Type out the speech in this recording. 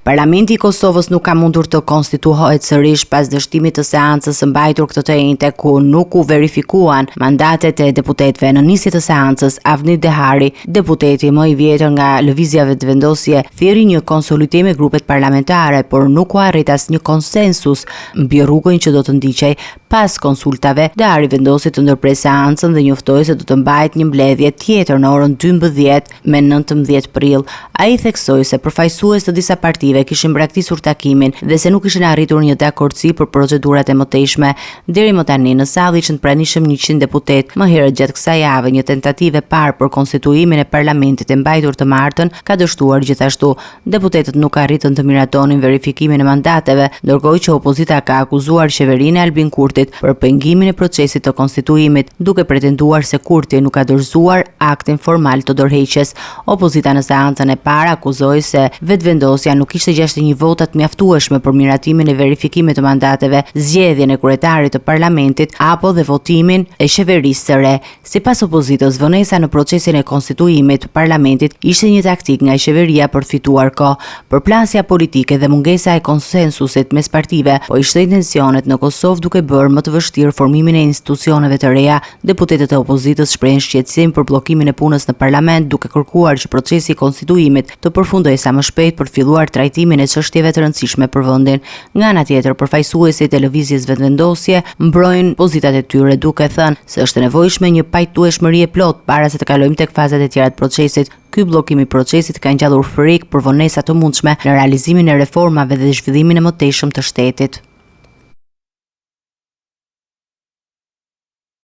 Parlamenti i Kosovës nuk ka mundur të konstituohet sërish pas dështimit të seancës së mbajtur këtë të njëjtë ku nuk u verifikuan mandatet e deputetëve. Në nisje të seancës, Avni Dehari, deputeti më i vjetër nga lëvizja vetëvendosje, thirrri një konsolidim me grupet parlamentare, por nuk u arrit asnjë konsensus mbi rrugën që do të ndiqej. Pas konsultave, Dehari vendosi të ndërpres seancën dhe njoftoi se do të mbajt një mbledhje tjetër në orën 12 me 19 prill. Ai theksoi se përfaqësues të disa partive kishin braktisur takimin dhe se nuk ishin arritur një dakordsi për procedurat e mëtejshme. Deri më tani në sallë ishin pranishëm 100 deputet. Më herët gjatë kësaj jave një tentativë e parë për konstituimin e parlamentit e mbajtur të martën ka dështuar gjithashtu. Deputetët nuk arritën të miratonin verifikimin e mandateve, ndërkohë që opozita ka akuzuar qeverinë e Albin Kurtit për pengimin e procesit të konstituimit, duke pretenduar se Kurti nuk ka dorëzuar aktin formal të dorëheqjes. Opozita në seancën e parë akuzoi se vetëvendosja nuk kishte 61 vota të mjaftueshme për miratimin e verifikimit të mandateve, zgjedhjen e kryetarit të parlamentit apo dhe votimin e qeverisë së re. Sipas opozitës, vonesa në procesin e konstituimit të parlamentit ishte një taktik nga qeveria për të fituar kohë. Përplasja politike dhe mungesa e konsensusit mes partive po i shtoi tensionet në Kosovë duke bërë më të vështirë formimin e institucioneve të reja. Deputetët e opozitës shprehin shqetësim për bllokimin e punës në parlament, duke kërkuar që procesi i konstituimit të përfundojë sa më shpejt për të filluar trajtimin e çështjeve të rëndësishme për vendin. Nga ana tjetër, përfaqësuesit e lëvizjes vetëvendosje mbrojnë pozitat e tyre duke thënë se është e nevojshme një pajtueshmëri e plotë para se të kalojmë tek fazat e tjera të procesit. Ky bllokim i procesit ka ngjallur frikë për vonesa të mundshme në realizimin e reformave dhe zhvillimin e mëtejshëm të shtetit.